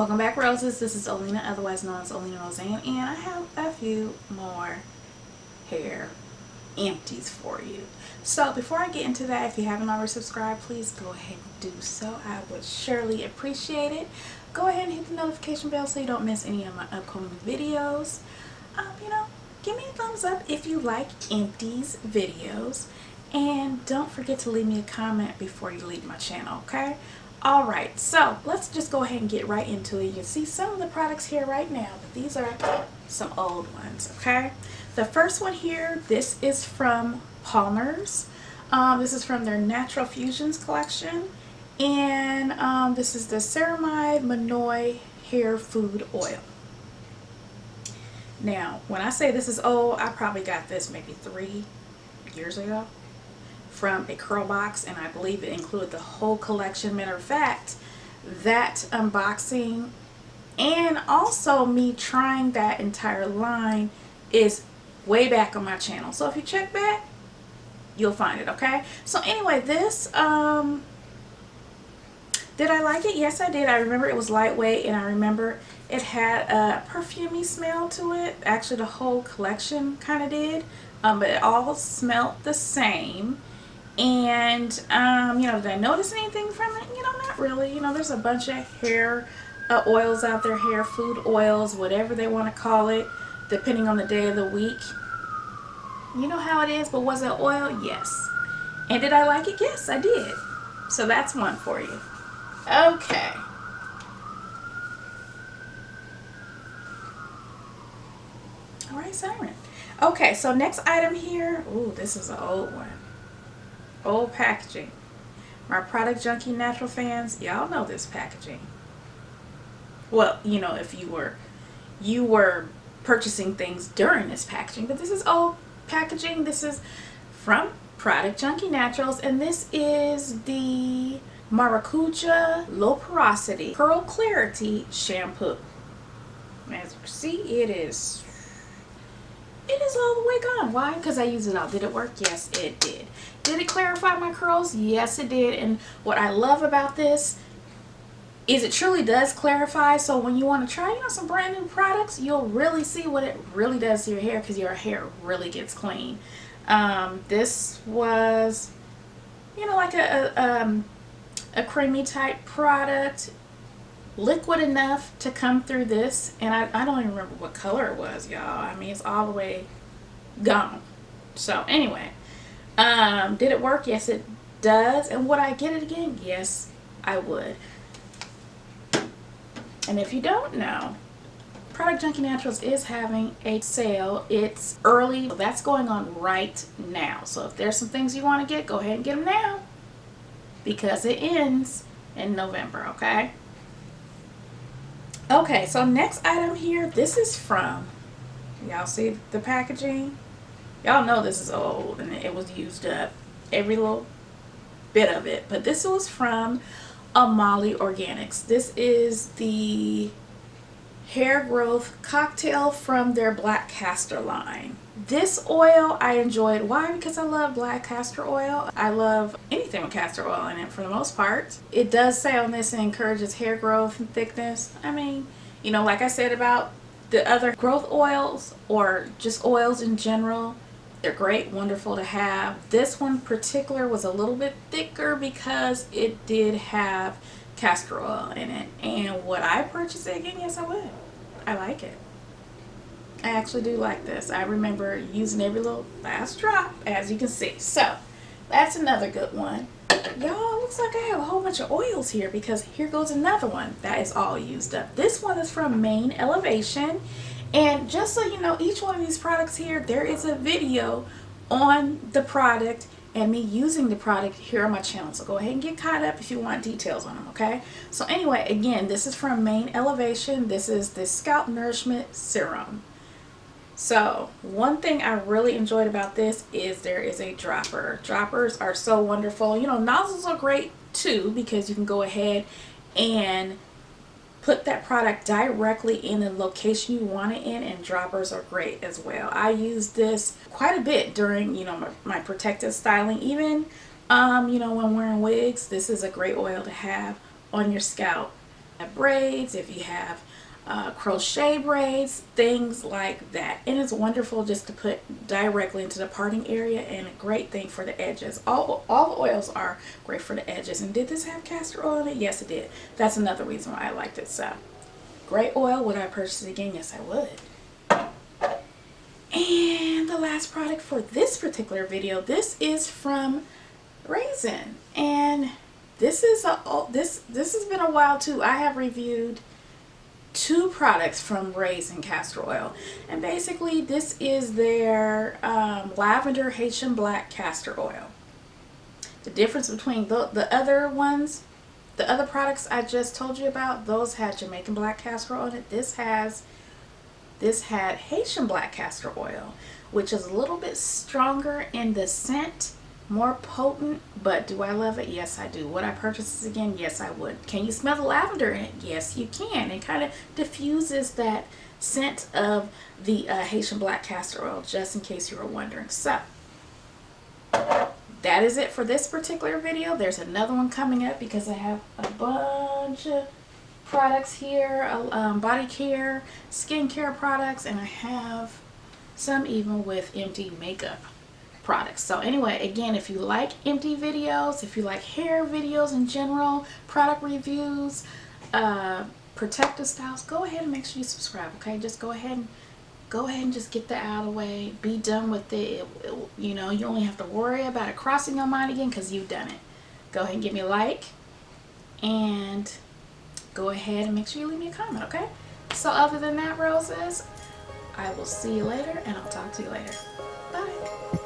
Welcome back, Roses. This is Olena, otherwise known as OlenaRosanne, and I have a few more hair empties for you. So before I get into that, if you haven't already subscribed, please go ahead and do so. I would surely appreciate it. Go ahead and hit the notification bell so you don't miss any of my upcoming videos. Give me a thumbs up if you like empties videos, and don't forget to leave me a comment before you leave my channel, okay? Alright, so let's just go ahead and get right into it. You can see some of the products here right now, but these are some old ones, okay? The first one here, this is from Palmer's. This is from their Natural Fusions collection, and this is the Ceramide Manoi Hair Food Oil. Now, when I say this is old, I probably got this maybe 3 years ago from a curl box, and I believe it included the whole collection. Matter of fact, that unboxing and also me trying that entire line is way back on my channel, so if you check back you'll find it, okay? So anyway, this did I like it? Yes, I did. I remember it was lightweight, and I remember it had a perfumey smell to it. Actually, the whole collection kind of did, but it all smelled the same. And did I notice anything from it? Not really. There's a bunch of hair oils out there, hair food oils, whatever they want to call it, depending on the day of the week. You know how it is. But was it oil? Yes. And did I like it? Yes, I did. So that's one for you. Okay. Alright, Siren. Okay, so next item here. Ooh, this is an old one. Old packaging. My Product Junkie Natural fans, y'all know this packaging. Well, if you were purchasing things during this packaging, but this is old packaging. This is from Product Junkie Naturals, and this is the Maracuja Low Porosity Pearl Clarity Shampoo. As you can see, it is all the way gone. Why? Because I used it all. Did it work? Yes, it did. Did it clarify my curls? Yes, it did. And what I love about this is it truly does clarify. So when you want to try some brand new products, you'll really see what it really does to your hair, because your hair really gets clean. This was like a creamy type product, liquid enough to come through this, and I don't even remember what color it was, y'all. I mean, it's all the way gone. So anyway, did it work? Yes, it does. And would I get it again? Yes, I would. And if you don't know, Product Junkie Naturals is having a sale. It's early. That's going on right now. So if there's some things you want to get, go ahead and get them now, because it ends in November, okay? Okay, so next item here, this is from, y'all see the packaging? Y'all know this is old and it was used up, every little bit of it. But this was from Amali Organics. This is the hair growth cocktail from their black castor line. This oil I enjoyed. Why? Because I love black castor oil. I love anything with castor oil in it for the most part. It does say on this it encourages hair growth and thickness. I mean, like I said about the other growth oils or just oils in general, they're great, wonderful to have. This one in particular was a little bit thicker because it did have castor oil in it. And would I purchase it again? Yes, I would. I like it. I actually do like this. I remember using every little last drop, as you can see. So that's another good one. Y'all, looks like I have a whole bunch of oils here, because here goes another one that is all used up. This one is from Main Elevation. And just so you know, each one of these products here, there is a video on the product and me using the product here on my channel. So go ahead and get caught up if you want details on them, okay? So anyway, again, this is from Main Elevation. This is the Scalp Nourishment Serum. So one thing I really enjoyed about this is there is a dropper. Droppers are so wonderful. Nozzles are great too, because you can go ahead and put that product directly in the location you want it in, and droppers are great as well. I use this quite a bit during my protective styling, even when wearing wigs. This is a great oil to have on your scalp braids, if you have crochet braids, things like that. And it's wonderful just to put directly into the parting area, and a great thing for the edges. All the oils are great for the edges. And did this have castor oil in it? Yes, it did. That's another reason why I liked it. So great oil. Would I purchase it again? Yes, I would. And the last product for this particular video, this is from Raisin, and this has been a while too. I have reviewed 2 products from Raisin castor oil, and basically this is their lavender Haitian black castor oil. The difference between the other ones, the other products I just told you about, those had Jamaican black castor oil in it. This had Haitian black castor oil, which is a little bit stronger in the scent, more potent. But do I love it? Yes, I do. Would I purchase this again? Yes, I would. Can you smell the lavender in it? Yes, you can. It kind of diffuses that scent of the Haitian black castor oil, just in case you were wondering. So that is it for this particular video. There's another one coming up because I have a bunch of products here, body care, skincare products, and I have some even with empty makeup products. So anyway, again, if you like empty videos, if you like hair videos in general, product reviews, protective styles, go ahead and make sure you subscribe. Okay, just go ahead and just get that out of the way. Be done with it. You know, you only have to worry about it crossing your mind again because you've done it. Go ahead and give me a like, and go ahead and make sure you leave me a comment. Okay, so other than that, roses, I will see you later, and I'll talk to you later. Bye.